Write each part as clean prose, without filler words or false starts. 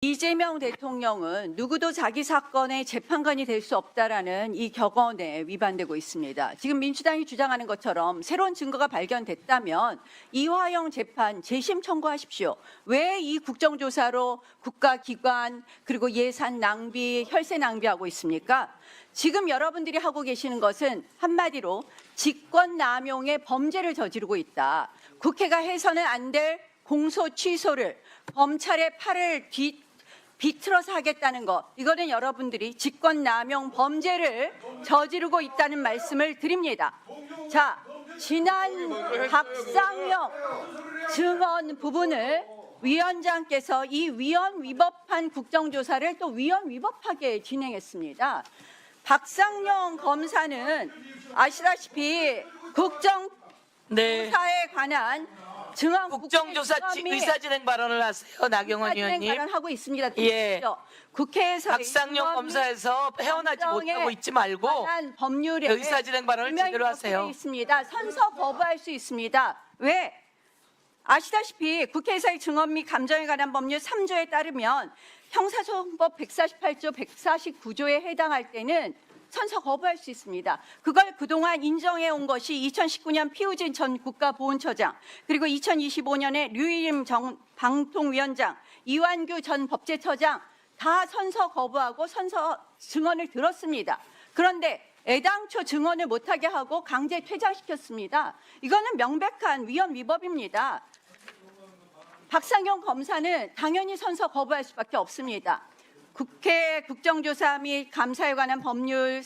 이재명 대통령은 누구도 자기 사건의 재판관이 될 수 없다라는 이 격언에 위반되고 있습니다. 지금 민주당이 주장하는 것처럼 새로운 증거가 발견됐다면 이화영 재판 재심 청구하십시오. 왜 이 국정조사로 국가기관 그리고 예산 낭비, 혈세 낭비하고 있습니까? 지금 여러분들이 하고 계시는 것은 한마디로 직권남용의 범죄를 저지르고 있다. 국회가 해서는 안 될 공소 취소를 검찰의 팔을 비틀어서 하겠다는 것, 이거는 여러분들이 직권남용 범죄를 저지르고 있다는 말씀을 드립니다. 자, 지난 박상영 증언 부분을 위원장께서 이 위헌 위법한 국정조사를 또 위헌 위법하게 진행했습니다. 박상영 검사는 아시다시피 국정조사에 관한 증언 국정조사 의사진행 발언을 하세요, 나경원 의원님. 발언하고 있습니다. 예. 국회에서 박상영 검사에서 헤어나지 못하고 있지 말고 법률에 의사진행 발언을 제대로 하세요. 있습니다. 선서 거부할 수 있습니다. 왜? 아시다시피 국회에서의 증언 및 감정에 관한 법률 3조에 따르면 형사소송법 148조, 149조에 해당할 때는 선서 거부할 수 있습니다. 그걸 그동안 인정해 온 것이 2019년 피우진 전 국가보훈처장, 그리고 2025년에 류일임 전 방통위원장, 이완규 전 법제처장 다 선서 거부하고 선서 증언을 들었습니다. 그런데 애당초 증언을 못하게 하고 강제 퇴장시켰습니다. 이거는 명백한 위헌 위법입니다. 박상영 검사는 당연히 선서 거부할 수밖에 없습니다. 국회 국정조사 및 감사에 관한 법률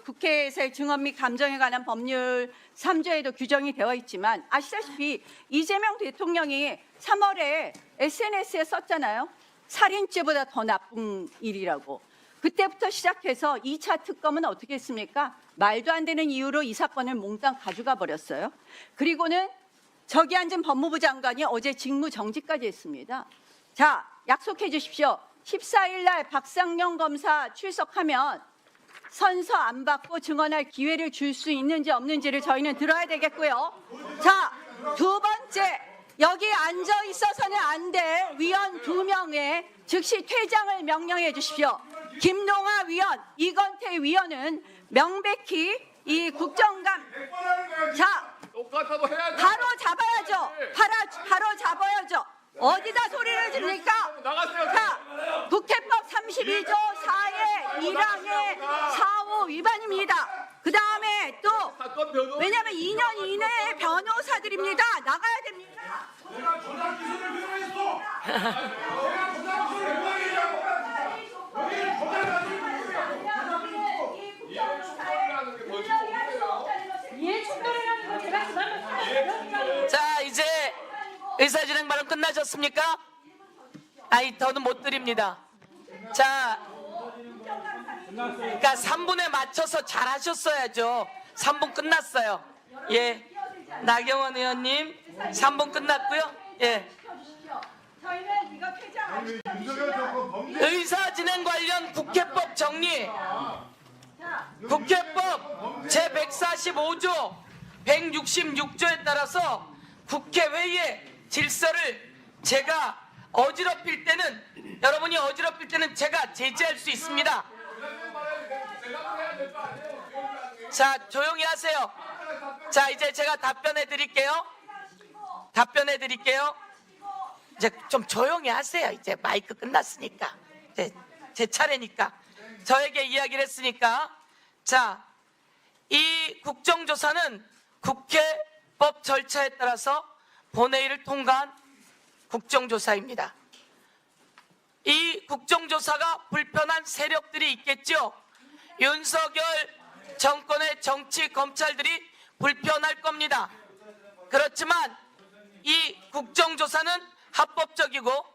국회에서의 증언 및 감정에 관한 법률 3조에도 규정이 되어 있지만 아시다시피 이재명 대통령이 3월에 SNS에 썼잖아요. 살인죄보다 더 나쁜 일이라고. 그때부터 시작해서 2차 특검은 어떻게 했습니까? 말도 안 되는 이유로 이 사건을 몽땅 가져가 버렸어요. 그리고는 저기 앉은 법무부 장관이 어제 직무 정지까지 했습니다. 자, 약속해 주십시오. 14일 날 박상영 검사 출석하면 선서 안 받고 증언할 기회를 줄 수 있는지 없는지를 저희는 들어야 되겠고요. 자, 두 번째, 여기 앉아 있어서는 안 될 위원 2명의 즉시 퇴장을 명령해 주십시오. 김동아 위원, 이건태 위원은 명백히 이 국정감, 자, 바로 잡아야죠. 바로 잡아야죠. 어디다 소리를 지르니까? 자, 국회법 32조 4의 1항의 4호 위반입니다. 그 다음에 또 왜냐하면 2년 이내에 변호사들입니다. 나가야 됩니다. 자, 이제 의사진행 발언 끝나셨습니까? 아이, 더는 못 드립니다. 자, 그러니까 3분에 맞춰서 잘 하셨어야죠. 3분 끝났어요. 예, 나경원 의원님 3분 끝났고요. 예. 의사진행 관련 국회법 정리. 국회법 제145조 166조에 따라서 국회회의의 질서를 제가 어지럽힐 때는, 여러분이 어지럽힐 때는 제가 제지할 수 있습니다. 자, 조용히 하세요. 자, 이제 제가 답변해 드릴게요. 이제 좀 조용히 하세요. 이제 마이크 끝났으니까. 이제 제 차례니까. 저에게 이야기를 했으니까. 자, 이 국정조사는 국회법 절차에 따라서 본회의를 통과한 국정조사입니다. 이 국정조사가 불편한 세력들이 있겠죠. 윤석열 정권의 정치 검찰들이 불편할 겁니다. 그렇지만 이 국정조사는 합법적이고,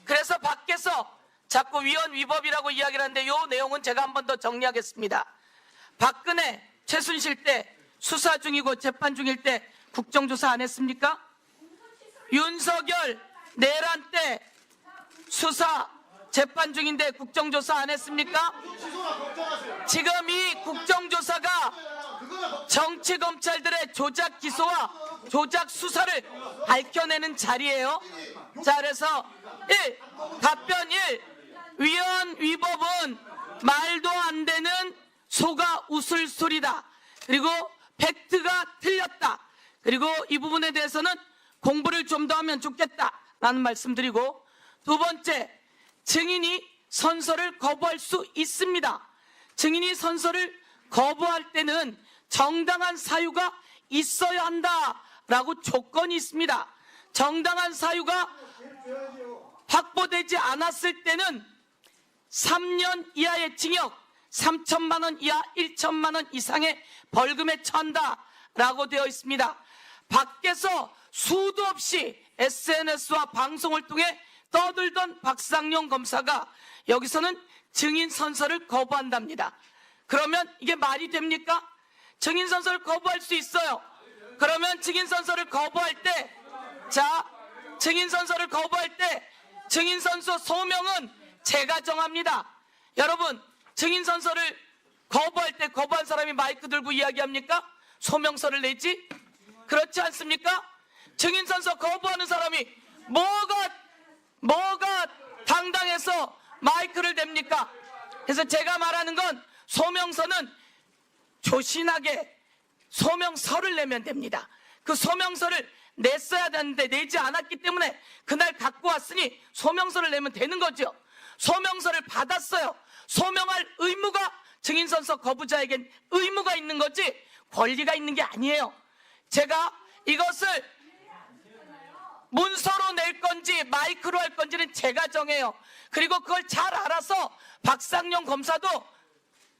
그래서 밖에서 자꾸 위헌 위법이라고 이야기를 하는데 이 내용은 제가 한 번 더 정리하겠습니다. 박근혜, 최순실 때 수사 중이고 재판 중일 때 국정조사 안 했습니까? 윤석열 내란 때 수사 재판 중인데 국정조사 안 했습니까? 지금 이 국정조사가 정치검찰들의 조작 기소와 조작 수사를 밝혀내는 자리예요. 자, 그래서 1. 답변 1. 위헌 위법은 말도 안 되는 소가 웃을 소리다. 그리고 팩트가 틀렸다. 그리고 이 부분에 대해서는 공부를 좀 더 하면 좋겠다라는 말씀드리고, 두 번째, 증인이 선서를 거부할 수 있습니다. 증인이 선서를 거부할 때는 정당한 사유가 있어야 한다라고 조건이 있습니다. 정당한 사유가 확보되지 않았을 때는 3년 이하의 징역, 3천만 원 이하 1천만 원 이상의 벌금에 처한다라고 되어 있습니다. 밖에서 수도 없이 SNS와 방송을 통해 떠들던 박상용 검사가 여기서는 증인 선서를 거부한답니다. 그러면 이게 말이 됩니까? 증인 선서를 거부할 수 있어요. 그러면 증인 선서를 거부할 때, 증인 선서를 거부할 때 증인 선서 소명은 제가 정합니다. 여러분, 증인 선서를 거부할 때 거부한 사람이 마이크 들고 이야기합니까? 소명서를 내지? 그렇지 않습니까? 증인 선서 거부하는 사람이 뭐가 당당해서 마이크를 댑니까? 그래서 제가 말하는 건 소명서는 조신하게 소명서를 내면 됩니다. 그 소명서를 냈어야 되는데 내지 않았기 때문에 그날 갖고 왔으니 소명서를 내면 되는 거죠. 소명서를 받았어요. 소명할 의무가 증인선서 거부자에겐 의무가 있는 거지 권리가 있는 게 아니에요. 제가 이것을 문서로 낼 건지 마이크로 할 건지는 제가 정해요. 그리고 그걸 잘 알아서 박상용 검사도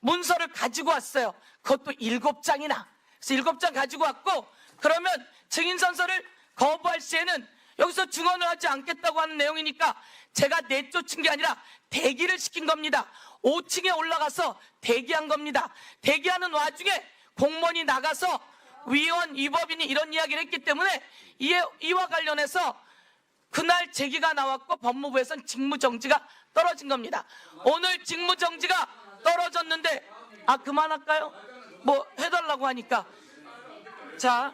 문서를 가지고 왔어요. 그것도 7장이나. 그래서 7장 가지고 왔고, 그러면 증인선서를 거부할 시에는 여기서 증언을 하지 않겠다고 하는 내용이니까 제가 내쫓은 게 아니라 대기를 시킨 겁니다. 5층에 올라가서 대기한 겁니다. 대기하는 와중에 공무원이 나가서 위헌 위법이니 이런 이야기를 했기 때문에 이와 관련해서 그날 제기가 나왔고 법무부에서는 직무정지가 떨어진 겁니다. 오늘 직무정지가 떨어졌는데 그만할까요? 뭐 해달라고 하니까. 자,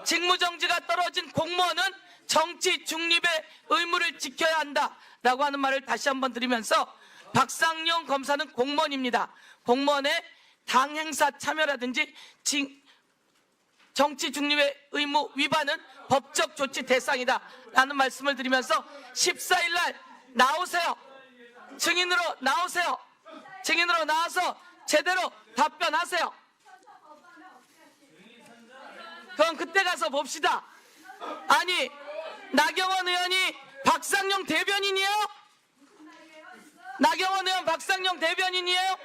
직무정지가 떨어진 공무원은 정치 중립의 의무를 지켜야 한다라고 하는 말을 다시 한번 드리면서, 박상용 검사는 공무원입니다. 공무원의 당 행사 참여라든지 정치 중립의 의무 위반은 법적 조치 대상이다라는 말씀을 드리면서 14일 날 나오세요. 증인으로 나오세요. 증인으로 나와서 제대로 답변하세요. 그럼 그때 가서 봅시다. 아니, 나경원 의원이 박상용 대변인이에요? 나경원 의원 박상용 대변인이에요?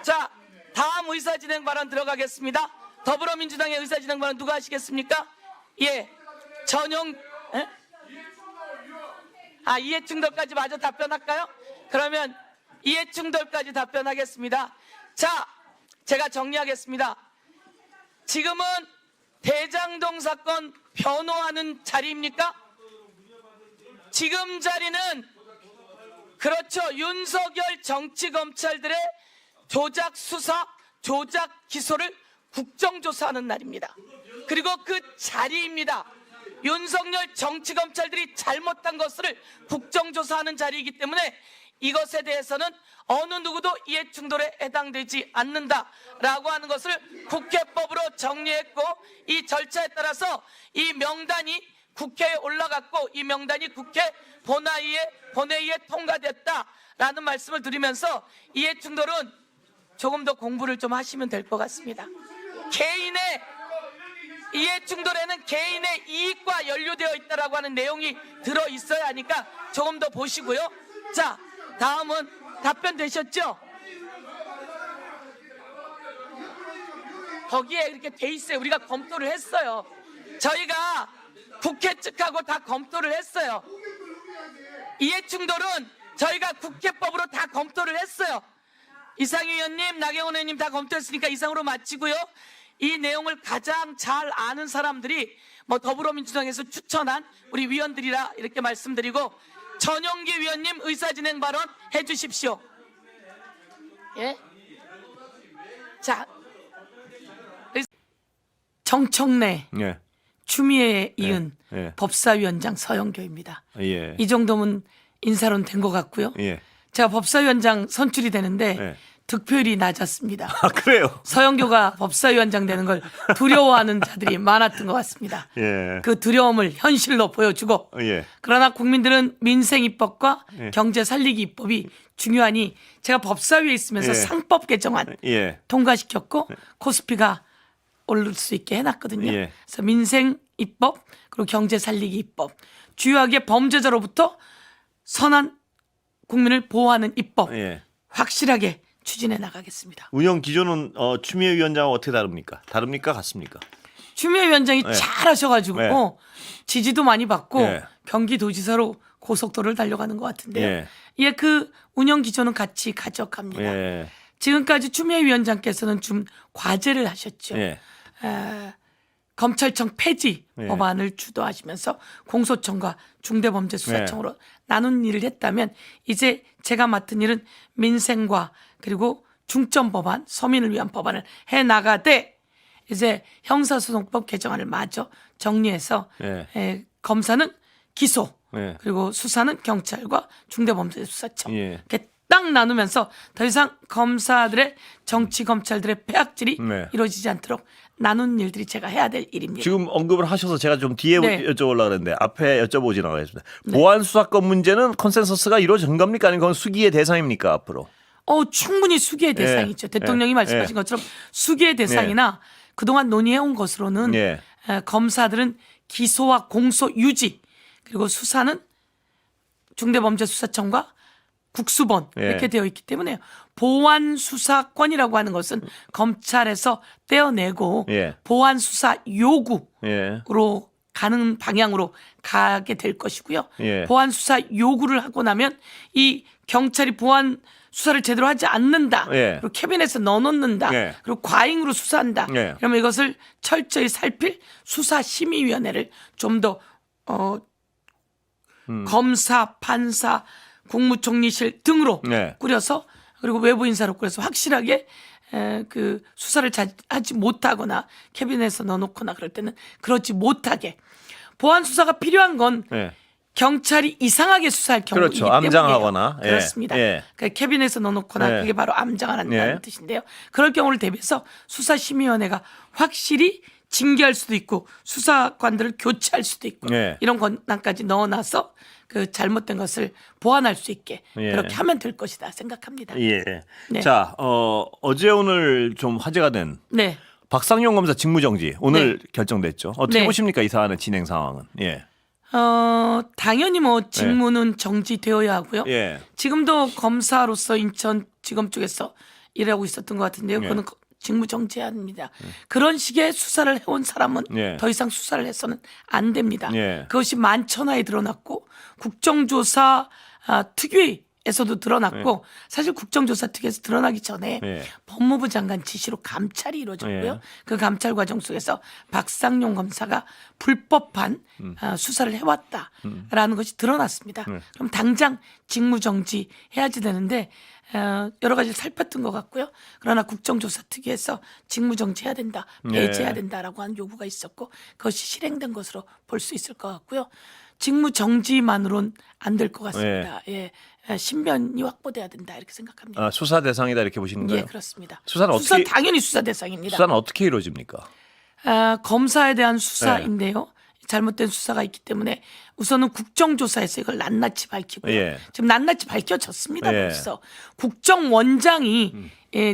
자, 다음 의사진행 발언 들어가겠습니다. 더불어민주당의 의사진행 발언 누가 하시겠습니까? 예, 전용 이해충돌까지 마저 답변할까요? 그러면 이해충돌까지 답변하겠습니다. 자, 제가 정리하겠습니다. 지금은 대장동 사건 변호하는 자리입니까? 지금 자리는 그렇죠. 윤석열 정치검찰들의 조작 수사, 조작 기소를 국정조사하는 날입니다. 그리고 그 자리입니다. 윤석열 정치검찰들이 잘못한 것을 국정조사하는 자리이기 때문에 이것에 대해서는 어느 누구도 이해충돌에 해당되지 않는다라고 하는 것을 국회법으로 정리했고, 이 절차에 따라서 이 명단이 국회에 올라갔고 이 명단이 국회 본회의에 통과됐다라는 말씀을 드리면서, 이해충돌은 조금 더 공부를 좀 하시면 될 것 같습니다. 개인의 이해충돌에는 개인의 이익과 연루되어 있다라고 하는 내용이 들어있어야 하니까 조금 더 보시고요. 자, 다음은 답변 되셨죠? 거기에 이렇게 돼 있어요. 우리가 검토를 했어요. 저희가 국회 측하고 다 검토를 했어요. 이해충돌은 저희가 국회법으로 다 검토를 했어요. 이상희 의원님, 나경원 의원님 다 검토했으니까 이상으로 마치고요. 이 내용을 가장 잘 아는 사람들이 더불어민주당에서 추천한 우리 위원들이라 이렇게 말씀드리고, 전용기 위원님 의사진행 발언 해주십시오. 예? 자, 정청래 예. 추미애에 이은 예. 법사위원장 서영교입니다. 예. 이 정도면 인사론 된 것 같고요. 예. 제가 법사위원장 선출이 되는데 예. 득표율이 낮았습니다. 아, 그래요. 서영교가 법사위원장 되는 걸 두려워하는 자들이 많았던 것 같습니다. 예. 그 두려움을 현실로 보여주고 예. 그러나 국민들은 민생 입법과 예. 경제 살리기 입법이 중요하니 제가 법사위에 있으면서 예. 상법 개정안 예. 통과시켰고 코스피가 오를 수 있게 해놨거든요. 예. 그래서 민생 입법 그리고 경제 살리기 입법 주요하게 범죄자로부터 선한 국민을 보호하는 입법 예. 확실하게 추진해 나가겠습니다. 운영 기조는 추미애 위원장과 어떻게 다릅니까? 다릅니까? 같습니까? 추미애 위원장이 예. 잘하셔가지고 예. 지지도 많이 받고 예. 경기도지사로 고속도로를 달려가는 것 같은데요. 예. 예, 그 운영 기조는 같이 가져갑니다. 예. 지금까지 추미애 위원장께서는 좀 과제를 하셨죠. 예. 검찰청 폐지 예. 법안을 주도하시면서 공소청과 중대범죄수사청으로 나눈 일을 했다면 이제 제가 맡은 일은 민생과 그리고 중점 법안, 서민을 위한 법안을 해 나가되 이제 형사소송법 개정안을 마저 정리해서 예. 검사는 기소 예. 그리고 수사는 경찰과 중대범죄수사청 예. 이렇게 딱 나누면서 더 이상 검사들의 정치 검찰들의 폐악질이 네. 이루어지지 않도록 나눈 일들이 제가 해야 될 일입니다. 지금 언급을 하셔서 제가 좀 뒤에 네. 여쭤보려고 그랬는데 앞에 여쭤보지는 않겠습니다. 보안 수사권 문제는 컨센서스가 이루어진 겁니까? 아니면 그건 수기의 대상입니까 앞으로? 충분히 수기의 대상이죠. 대통령이 말씀하신 것처럼 수기의 대상이나 그동안 논의해온 것으로는 예. 검사들은 기소와 공소 유지 그리고 수사는 중대범죄수사청과 국수본 예. 이렇게 되어 있기 때문에 보안 수사권이라고 하는 것은 검찰에서 떼어내고 예. 보안 수사 요구로 예. 가는 방향으로 가게 될 것이고요. 예. 보안 수사 요구를 하고 나면 이 경찰이 보안 수사를 제대로 하지 않는다. 예. 그리고 캐비넷에 넣어놓는다. 예. 그리고 과잉으로 수사한다. 예. 그러면 이것을 철저히 살필 수사심의위원회를 좀 더 검사, 판사, 국무총리실 등으로 네. 꾸려서 그리고 외부 인사로 꾸려서 확실하게 그 수사를 하지 못하거나 캐비넷에서 넣어놓거나 그럴 때는 그렇지 못하게 보안 수사가 필요한 건 예. 경찰이 이상하게 수사할 경우이기 그렇죠. 때문에 암장하거나. 예. 그렇습니다. 예. 그러니까 캐비넷에 넣어놓거나 예. 그게 바로 암장을 한다는 예. 뜻인데요. 그럴 경우를 대비해서 수사심의위원회가 확실히 징계할 수도 있고 수사관들을 교체할 수도 있고 예. 이런 권한까지 넣어놔서 그 잘못된 것을 보완할 수 있게 예. 그렇게 하면 될 것이다 생각합니다. 예. 네. 자, 어제 오늘 좀 화제가 된 네. 박상용 검사 직무정지 오늘 결정됐죠. 어떻게 네. 보십니까 이 사안의 진행 상황은? 예. 당연히 뭐 직무는 정지되어야 하고요. 예. 지금도 검사로서 인천지검 쪽에서 일하고 있었던 것 같은데요. 예. 그거는 직무 정지합니다. 그런 식의 수사를 해온 사람은 예. 더 이상 수사를 해서는 안 됩니다. 예. 그것이 만천하에 드러났고 국정조사 특위에서도 드러났고 사실 국정조사 특위에서 드러나기 전에 예. 법무부 장관 지시로 감찰이 이루어졌고요. 예. 그 감찰 과정 속에서 박상용 검사가 불법한 수사를 해왔다라는 것이 드러났습니다. 그럼 당장 직무정지 해야지 되는데 여러 가지를 살폈던 것 같고요. 그러나 국정조사 특위에서 직무정지해야 된다, 배제해야 된다라고 하는 요구가 있었고 그것이 실행된 것으로 볼 수 있을 것 같고요. 직무정지만으로는 안 될 것 같습니다. 예. 신변이 확보돼야 된다 이렇게 생각합니다. 아, 수사 대상이다 이렇게 보시는 거예요? 예, 그렇습니다. 수사는 수사 어떻게 당연히 수사 대상입니다. 수사는 어떻게 이루어집니까? 검사에 대한 수사인데요. 잘못된 수사가 있기 때문에 우선은 국정조사에서 이걸 낱낱이 밝히고요. 예. 지금 낱낱이 밝혀졌습니다. 예. 벌써 국정원장이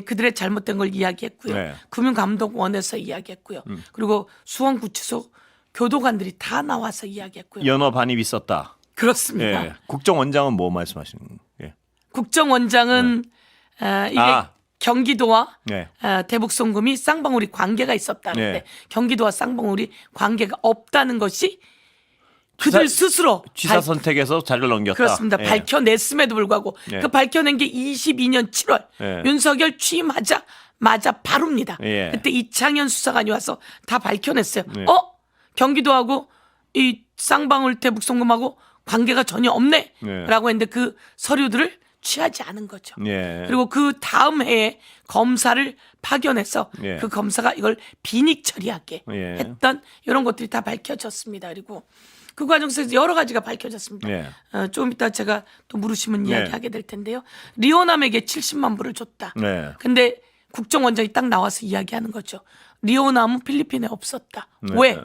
그들의 잘못된 걸 이야기했고요. 네. 금융감독원에서 이야기했고요. 그리고 수원구치소 교도관들이 다 나와서 이야기했고요. 연어 반입 있었다. 그렇습니다. 예. 국정원장은 뭐 말씀하시는 거예요? 예. 국정원장은 이게 경기도와 네. 대북송금이 쌍방울이 관계가 있었다는데 네. 경기도와 쌍방울이 관계가 없다는 것이 그들 스스로 취사 선택에서 자리를 넘겼다. 그렇습니다. 예. 밝혀냈음에도 불구하고 예. 그 밝혀낸 게 22년 7월 예. 윤석열 취임하자마자 바로입니다. 예. 그때 이창현 수사관이 와서 다 밝혀냈어요. 예. 경기도하고 이 쌍방울 대북송금하고 관계가 전혀 없네 예. 라고 했는데 그 서류들을 취하지 않은 거죠. 예. 그리고 그 다음 해에 검사를 파견해서 예. 그 검사가 이걸 비닉 처리하게 예. 했던 이런 것들이 다 밝혀졌습니다. 그리고 그 과정에서 여러 가지가 밝혀졌습니다. 예. 좀 이따 제가 또 물으시면 네. 이야기하게 될 텐데요. 리오남에게 70만 불을 줬다. 네. 근데 국정원장이 딱 나와서 이야기하는 거죠. 리오남은 필리핀에 없었다. 네. 왜?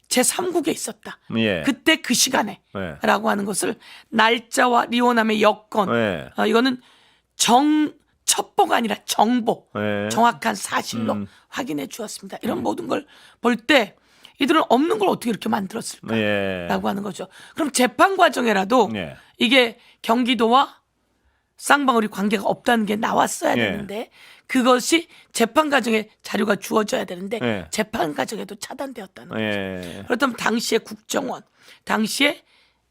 제3국에 있었다. 예. 그때 그 시간에 네. 라고 하는 것을 날짜와 리오남의 여건 네. 이거는 첩보가 아니라 정보 네. 정확한 사실로 확인해 주었습니다. 이런 모든 걸 볼 때 이들은 없는 걸 어떻게 이렇게 만들었을까 예. 라고 하는 거죠. 그럼 재판 과정에라도 예. 이게 경기도와 쌍방울이 관계가 없다는 게 나왔어야 예. 되는데 그것이 재판 과정에 자료가 주어져야 되는데 예. 재판 과정에도 차단되었다는 거죠. 예. 그렇다면 당시의 국정원, 당시의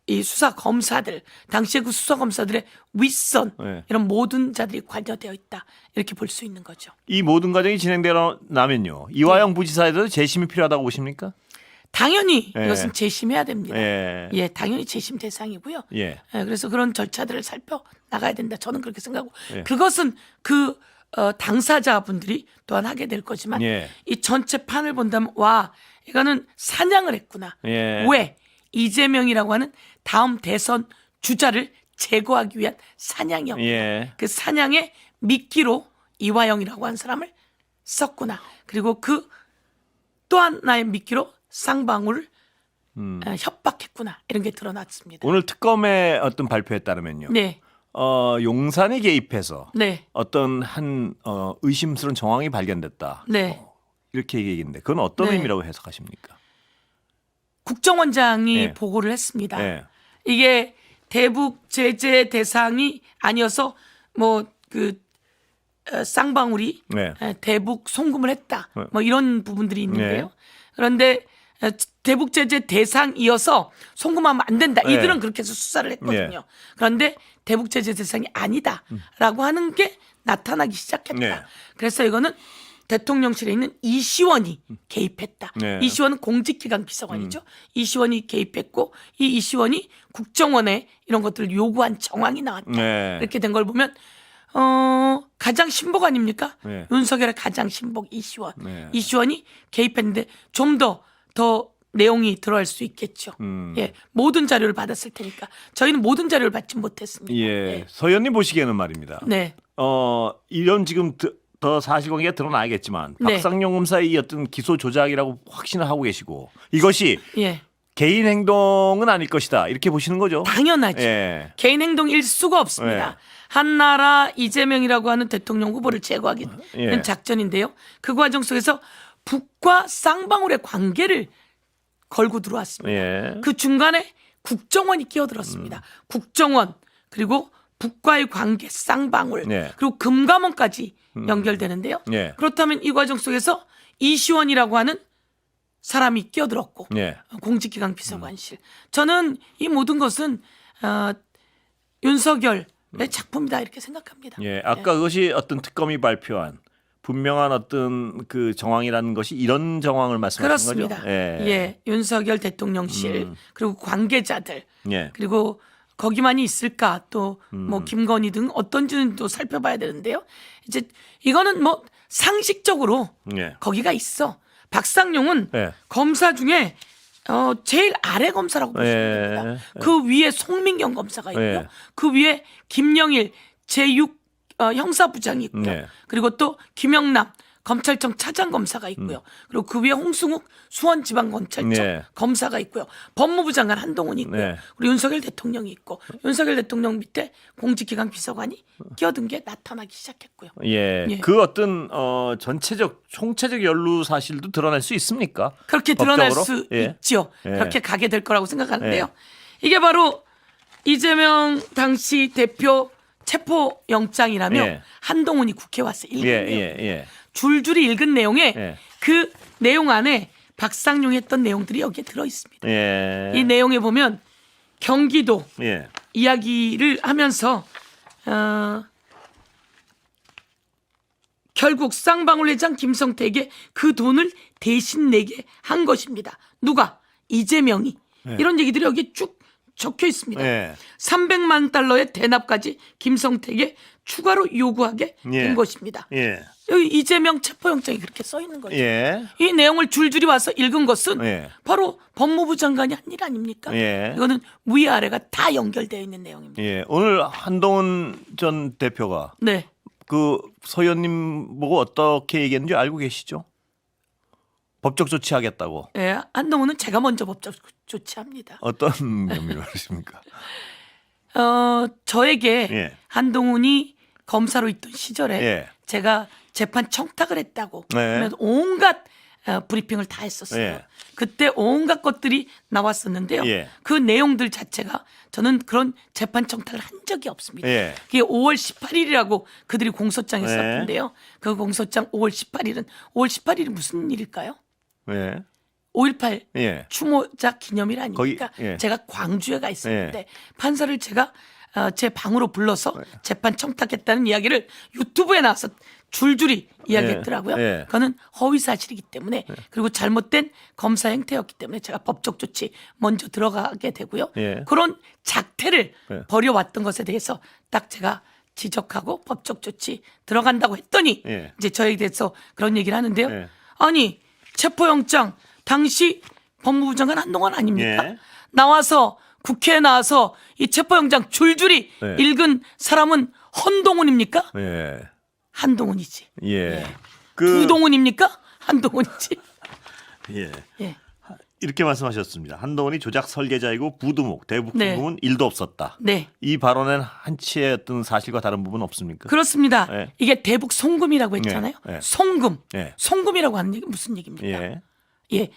이 수사 검사들, 당시의 그 수사 검사들의 윗선 예. 이런 모든 자들이 관여되어 있다 이렇게 볼 수 있는 거죠. 이 모든 과정이 진행되면요. 이화영 부지사에도 재심이 필요하다고 보십니까? 당연히 예. 이것은 재심해야 됩니다. 예. 당연히 재심 대상이고요. 예. 그래서 그런 절차들을 살펴 나가야 된다. 저는 그렇게 생각하고 예. 그것은 그 당사자분들이 또한 하게 될 거지만 예. 이 전체 판을 본다면 와 이거는 사냥을 했구나. 예. 왜? 이재명이라고 하는 다음 대선 주자를 제거하기 위한 사냥이었구나. 예. 그 사냥의 미끼로 이화영이라고 하는 사람을 썼구나. 그리고 그 또 하나의 미끼로 쌍방울을 협박했구나. 이런 게 드러났습니다. 오늘 특검의 어떤 발표에 따르면요. 네. 용산이 개입해서 네. 어떤 한 의심스러운 정황이 발견됐다. 네. 이렇게 얘기했는데 그건 어떤 네. 의미라고 해석하십니까? 국정원장이 예. 보고를 했습니다. 예. 이게 대북 제재 대상이 아니어서 뭐 그 쌍방울이 네. 대북 송금을 했다. 네. 뭐 이런 부분들이 있는데요. 네. 그런데 대북 제재 대상이어서 송금하면 안 된다. 네. 이들은 그렇게 해서 수사를 했거든요. 네. 그런데 대북 제재 대상이 아니다라고 하는 게 나타나기 시작했다. 네. 그래서 이거는 대통령실에 있는 이시원이 개입했다. 네. 이시원은 공직기강 비서관이죠. 이시원이 개입했고 이 이시원이 국정원에 이런 것들을 요구한 정황이 나왔다. 네. 이렇게 된 걸 보면 가장 신복 아닙니까? 네. 윤석열의 가장 신복 이시원. 네. 이시원이 개입했는데 좀 더 내용이 들어갈 수 있겠죠. 예, 모든 자료를 받았을 테니까 저희는 모든 자료를 받지 못했습니다. 예. 서 의원님 보시기에는 말입니다. 네. 이런 지금 더 사실관계가 드러나겠지만 네. 박상용 검사의 이 어떤 기소 조작이라고 확신을 하고 계시고 이것이 예, 개인 행동은 아닐 것이다 이렇게 보시는 거죠? 당연하죠. 예. 개인 행동일 수가 없습니다. 네. 한나라 이재명이라고 하는 대통령 후보를 제거하기 위한 예. 작전인데요. 그 과정 속에서 북과 쌍방울의 관계를 걸고 들어왔습니다. 예. 그 중간에 국정원이 끼어들었습니다. 국정원 그리고 북과의 관계 쌍방울 네. 그리고 금감원까지 연결되는데요. 예. 그렇다면 이 과정 속에서 이시원이라고 하는 사람이 끼어들었고 예. 공직기강 비서관실. 저는 이 모든 것은 윤석열의 작품이다 이렇게 생각합니다. 예. 아까 그것이 어떤 특검이 발표한 분명한 어떤 그 정황이라는 것이 이런 정황을 말씀하시는 그렇습니다. 거죠? 예, 윤석열 대통령실 그리고 관계자들 예. 그리고 거기만이 있을까 또 뭐 김건희 등 어떤지는 또 살펴봐야 되는데요. 이제 이거는 뭐 상식적으로 예. 거기가 있어. 박상용은 예. 검사 중에 제일 아래 검사라고 보시면 예. 됩니다. 그 위에 송민경 검사가 있고요. 예. 그 위에 김영일 제6 형사부장이 있고요. 네. 그리고 또 김영남 검찰청 차장검사가 있고요. 그리고 그 위에 홍승욱 수원지방검찰청 네. 검사가 있고요. 법무부 장관 한동훈이 있고요. 네. 그리고 윤석열 대통령이 있고 윤석열 대통령 밑에 공직기강 비서관이 끼어든 게 나타나기 시작했고요. 예. 예. 그 어떤 전체적 총체적 연루 사실도 드러날 수 있습니까? 그렇게 드러날 법적으로? 수 예. 있죠. 예. 그렇게 가게 될 거라고 생각하는데요. 예. 이게 바로 이재명 당시 대표 체포 영장이라며 예. 한동훈이 국회에 와서 읽은 예, 내용. 예. 줄줄이 읽은 내용에 예. 그 내용 안에 박상용이 했던 내용들이 여기에 들어 있습니다. 예. 이 내용에 보면 경기도 예. 이야기를 하면서 결국 쌍방울 회장 김성태에게 그 돈을 대신 내게 한 것입니다. 누가? 이재명이. 이런 얘기들이 여기에 쭉 적혀 있습니다. 예. 300만 달러의 대납까지 김성택에 추가로 요구하게 예. 된 것입니다. 예. 여기 이재명 체포영장이 그렇게 써 있는 거죠. 예. 이 내용을 줄줄이 와서 읽은 것은 예. 바로 법무부 장관이 한 일 아닙니까? 예. 이거는 위아래가 다 연결되어 있는 내용입니다. 예. 오늘 한동훈 전 대표가 네. 그 서 의원님 보고 어떻게 얘기했는지 알고 계시죠? 법적 조치하겠다고. 예, 한동훈은 제가 먼저 법적 조치합니다. 어떤 의미로 하십니까? 저에게 예. 한동훈이 검사로 있던 시절에 예. 제가 재판 청탁을 했다고 네. 그러면서 온갖 브리핑을 다 했었어요. 예. 그때 온갖 것들이 나왔었는데요. 예. 그 내용들 자체가 저는 그런 재판 청탁을 한 적이 없습니다. 예. 그게 5월 18일이라고 그들이 공소장에 네. 썼는데요. 그 공소장 5월 18일이 무슨 일일까요? 예. 5.18 예. 추모자 기념일 아닙니까? 거기, 예. 제가 광주에 가 있었는데 판사를 제가 제 방으로 불러서 재판 청탁했다는 이야기를 유튜브에 나와서 줄줄이 이야기했더라고요. 예. 그거는 허위 사실이기 때문에 그리고 잘못된 검사 행태였기 때문에 제가 법적 조치 먼저 들어가게 되고요. 예. 그런 작태를 예. 벌여왔던 것에 대해서 딱 제가 지적하고 법적 조치 들어간다고 했더니 예. 이제 저에 대해서 그런 얘기를 하는데요. 예. 아니 체포영장 당시 법무부 장관 한동훈 아닙니까? 예. 나와서 국회에 나와서 이 체포영장 줄줄이 예. 읽은 사람은 헌동훈입니까? 예. 한동훈이지. 예. 부동훈입니까? 한동훈이지. 예. 예. 이렇게 말씀하셨습니다. 한동훈이 조작 설계자이고 부두목, 대북 네. 송금은 일도 없었다. 네. 이 발언엔 한치의 어떤 사실과 다른 부분 없습니까? 그렇습니다. 예. 이게 대북 송금이라고 했잖아요. 예. 예. 송금. 예. 송금이라고 하는 얘기 무슨 얘기입니까? 예. 예.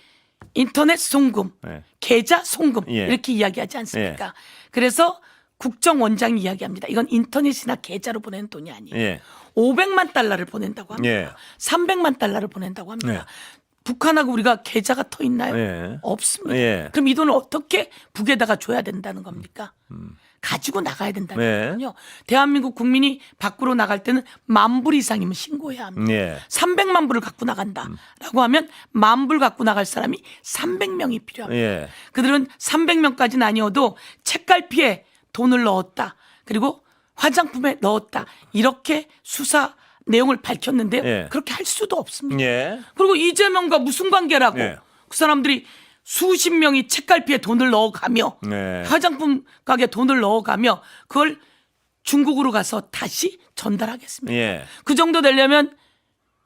인터넷 송금, 예. 계좌 송금 예. 이렇게 이야기하지 않습니까? 그래서 국정원장이 이야기합니다. 이건 인터넷이나 계좌로 보내는 돈이 아니에요. 예. 500만 달러를 보낸다고 합니다. 예. 300만 달러를 보낸다고 합니다. 예. 북한하고 우리가 계좌가 터 있나요? 예. 없습니다. 예. 그럼 이 돈을 어떻게 북에다가 줘야 된다는 겁니까? 가지고 나가야 된다는 예. 거군요. 대한민국 국민이 밖으로 나갈 때는 10,000불 이상이면 신고해야 합니다. 예. 300만 불을 갖고 나간다라고 하면 10,000불 갖고 나갈 사람이 300명이 필요합니다. 예. 그들은 300명까지는 아니어도 책갈피에 돈을 넣었다. 그리고 화장품에 넣었다. 이렇게 수사 내용을 밝혔는데요. 예. 그렇게 할 수도 없습니다. 예. 그리고 이재명과 무슨 관계라고 예. 그 사람들이 수십 명이 책갈피에 돈을 넣어가며 네. 화장품 가게에 돈을 넣어가며 그걸 중국으로 가서 다시 전달하겠습니다. 예. 그 정도 되려면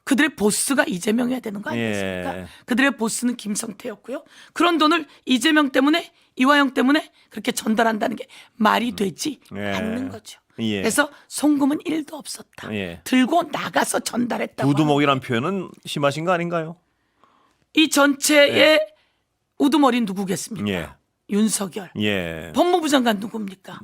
그들의 보스가 이재명이어야 되는 거 아니겠습니까? 예. 그들의 보스는 김성태였고요. 그런 돈을 이재명 때문에 이화영 때문에 그렇게 전달한다는 게 말이 되지 예. 않는 거죠. 예. 그래서 송금은 1도 없었다. 예. 들고 나가서 전달했다고. 부두목이란 표현은 심하신 거 아닌가요? 이 전체의 우두머리 누구겠습니까? 예. 윤석열. 예. 법무부 장관 누굽니까?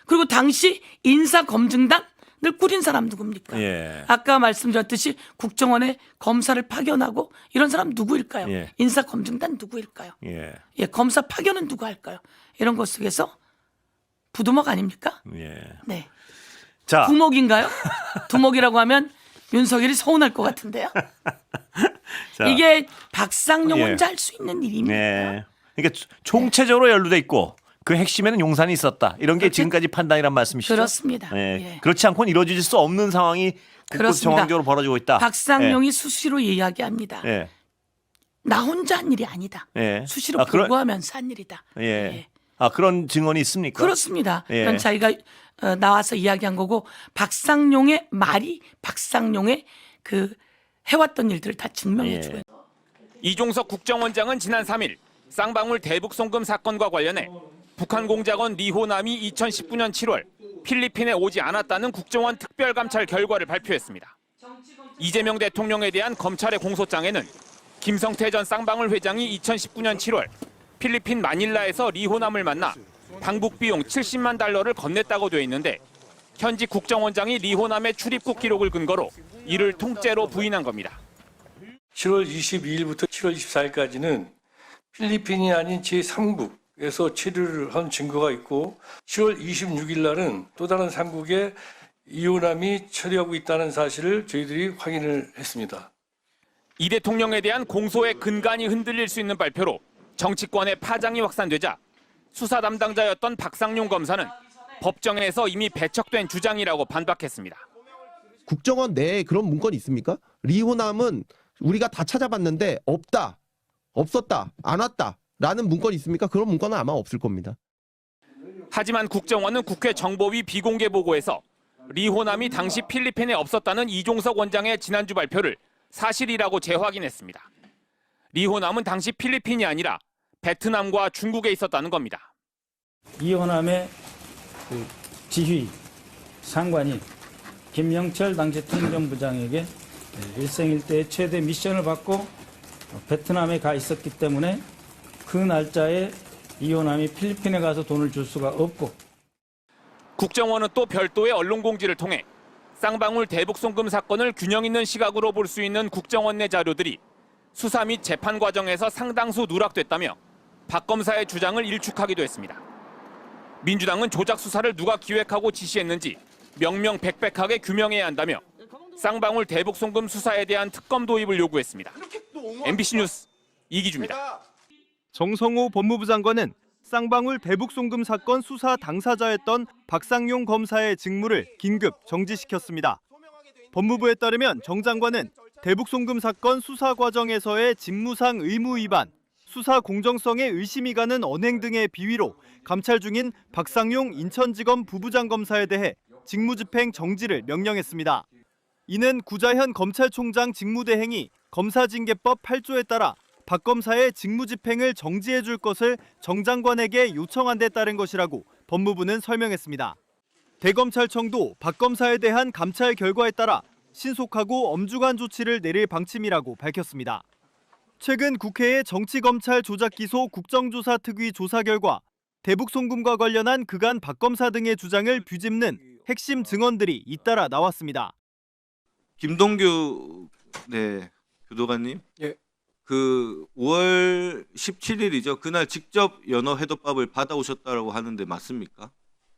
그리고 당시 인사검증단을 꾸린 사람 누굽니까? 예. 아까 말씀드렸듯이 국정원에 검사를 파견하고 이런 사람 누구일까요? 예. 인사검증단 누구일까요? 예. 예, 검사 파견은 누구 할까요? 이런 것 속에서 부두목 아닙니까? 예. 네. 자, 두목인가요? 두목이라고 하면 윤석열이 서운할 것 같은데요. 자, 이게 박상용 예. 혼자 할 수 있는 일입니다. 네. 그러니까 총체적으로 연루돼 있고 그 핵심에는 용산이 있었다. 이런 게 그렇게- 지금까지 판단이란 말씀이시죠? 그렇습니다. 네. 예. 그렇지 않고는 이루어질 수 없는 상황이 그렇습니다. 정황적으로 벌어지고 있다. 박상용이 수시로 이야기합니다. 예. 나 혼자 한 일이 아니다. 예. 수시로 아, 그런- 보고하면서 한 일이다. 예. 예. 아, 그런 증언이 있습니까? 그렇습니다. 예. 그건 자기가 나와서 이야기한 거고 박상용의 말이 박상용의 그 해왔던 일들을 다 증명해 예. 주고요. 이종석 국정원장은 지난 3일 쌍방울 대북 송금 사건과 관련해 북한 공작원 리호남이 2019년 7월 필리핀에 오지 않았다는 국정원 특별감찰 결과를 발표했습니다. 이재명 대통령에 대한 검찰의 공소장에는 김성태 전 쌍방울 회장이 2019년 7월 필리핀 마닐라에서 리호남을 만나 방북 비용 70만 달러를 건넸다고 돼 있는데 현직 국정원장이 리호남의 출입국 기록을 근거로 이를 통째로 부인한 겁니다. 7월 22일부터 7월 24일까지는 필리핀이 아닌 제3국에서 체류를 한 증거가 있고 7월 26일 날은 또 다른 3국에 이호남이 체류하고 있다는 사실을 저희들이 확인을 했습니다. 이 대통령에 대한 공소의 근간이 흔들릴 수 있는 발표로 정치권의 파장이 확산되자 수사 담당자였던 박상용 검사는 법정에서 이미 배척된 주장이라고 반박했습니다. 국정원 내에 그런 문건이 있습니까? 리호남은 우리가 다 찾아봤는데 없다, 없었다, 안 왔다 라는 문건이 있습니까? 그런 문건은 아마 없을 겁니다. 하지만 국정원은 국회 정보위 비공개 보고에서 리호남이 당시 필리핀에 없었다는 이종석 원장의 지난주 발표를 사실이라고 재확인했습니다. 리호남은 당시 필리핀이 아니라 베트남과 중국에 있었다는 겁니다. 이호남의 지휘 상관이 김영철 당시 통전부장에게 일생일대의 최대 미션을 받고 베트남에 가 있었기 때문에 그 날짜에 이호남이 필리핀에 가서 돈을 줄 수가 없고, 국정원은 또 별도의 언론 공지를 통해 쌍방울 대북 송금 사건을 균형 있는 시각으로 볼 수 있는 국정원 내 자료들이 수사 및 재판 과정에서 상당수 누락됐다며 박 검사의 주장을 일축하기도 했습니다. 민주당은 조작 수사를 누가 기획하고 지시했는지 명명백백하게 규명해야 한다며 쌍방울 대북 송금 수사에 대한 특검 도입을 요구했습니다. MBC 뉴스 이기주입니다. 정성호 법무부 장관은 쌍방울 대북 송금 사건 수사 당사자였던 박상용 검사의 직무를 긴급 정지시켰습니다. 법무부에 따르면 정 장관은 대북 송금 사건 수사 과정에서의 직무상 의무 위반, 수사 공정성에 의심이 가는 언행 등의 비위로 감찰 중인 박상용 인천지검 부부장 검사에 대해 직무집행 정지를 명령했습니다. 이는 구자현 검찰총장 직무대행이 검사징계법 8조에 따라 박 검사의 직무집행을 정지해 줄 것을 정 장관에게 요청한 데 따른 것이라고 법무부는 설명했습니다. 대검찰청도 박 검사에 대한 감찰 결과에 따라 신속하고 엄중한 조치를 내릴 방침이라고 밝혔습니다. 최근 국회의 정치검찰 조작기소 국정조사특위 조사 결과 대북 송금과 관련한 그간 박 검사 등의 주장을 뒤집는 핵심 증언들이 잇따라 나왔습니다. 김동규 교도관님, 예. 그 5월 17일이죠. 그날 직접 연어 회덮밥을 받아오셨다고 하는데 맞습니까?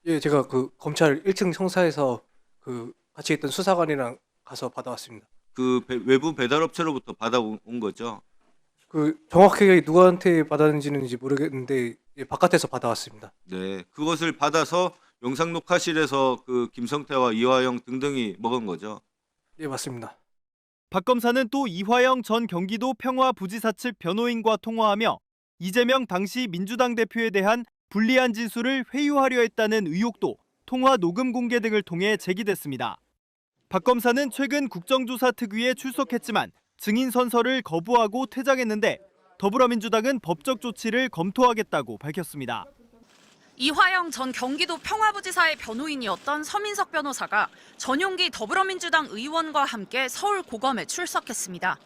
예, 제가 그 검찰 1층 청사에서 그 같이 있던 수사관이랑 가서 받아왔습니다. 그 외부 배달업체로부터 받아온 거죠. 그 정확하게 누구한테 받았는지는 모르겠는데 예, 바깥에서 받아왔습니다. 네, 그것을 받아서 영상 녹화실에서 그 김성태와 이화영 등등이 먹은 거죠. 예, 맞습니다. 박 검사는 또 이화영 전 경기도 평화부지사 측 변호인과 통화하며 이재명 당시 민주당 대표에 대한 불리한 진술을 회유하려 했다는 의혹도 통화 녹음 공개 등을 통해 제기됐습니다. 박 검사는 최근 국정조사특위에 출석했지만 증인 선서를 거부하고 퇴장했는데 더불어민주당은 법적 조치를 검토하겠다고 밝혔습니다. 이화영 전 경기도 평화부지사의 변호인이었던 서민석 변호사가 전용기 더불어민주당 의원과 함께 서울 고검에 출석했습니다.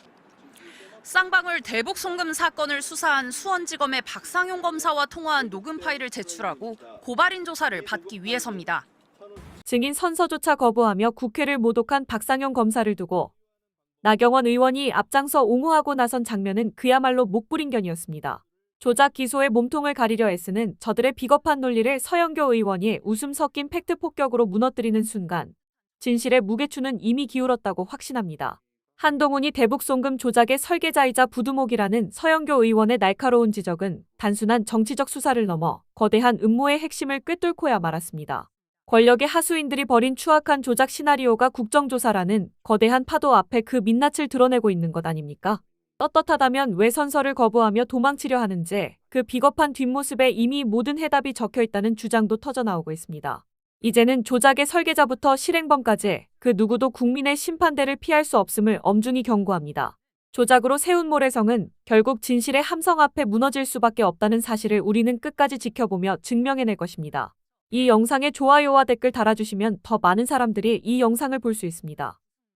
쌍방울 대북 송금 사건을 수사한 수원지검의 박상용 검사와 통화한 녹음 파일을 제출하고 고발인 조사를 받기 위해서입니다. 증인 선서조차 거부하며 국회를 모독한 박상용 검사를 두고 나경원 의원이 앞장서 옹호하고 나선 장면은 그야말로 목불인견이었습니다. 조작 기소의 몸통을 가리려 애쓰는 저들의 비겁한 논리를 서영교 의원이 웃음 섞인 팩트 폭격으로 무너뜨리는 순간 진실의 무게추는 이미 기울었다고 확신합니다. 한동훈이 대북 송금 조작의 설계자이자 부두목이라는 서영교 의원의 날카로운 지적은 단순한 정치적 수사를 넘어 거대한 음모의 핵심을 꿰뚫고야 말았습니다. 권력의 하수인들이 벌인 추악한 조작 시나리오가 국정조사라는 거대한 파도 앞에 그 민낯을 드러내고 있는 것 아닙니까? 떳떳하다면 왜 선서를 거부하며 도망치려 하는지 그 비겁한 뒷모습에 이미 모든 해답이 적혀있다는 주장도 터져나오고 있습니다. 이제는 조작의 설계자부터 실행범까지 그 누구도 국민의 심판대를 피할 수 없음을 엄중히 경고합니다. 조작으로 세운 모래성은 결국 진실의 함성 앞에 무너질 수밖에 없다는 사실을 우리는 끝까지 지켜보며 증명해낼 것입니다. 이 영상에 좋아요와 댓글 달아주시면 더 많은 사람들이 이 영상을 볼 수 있습니다.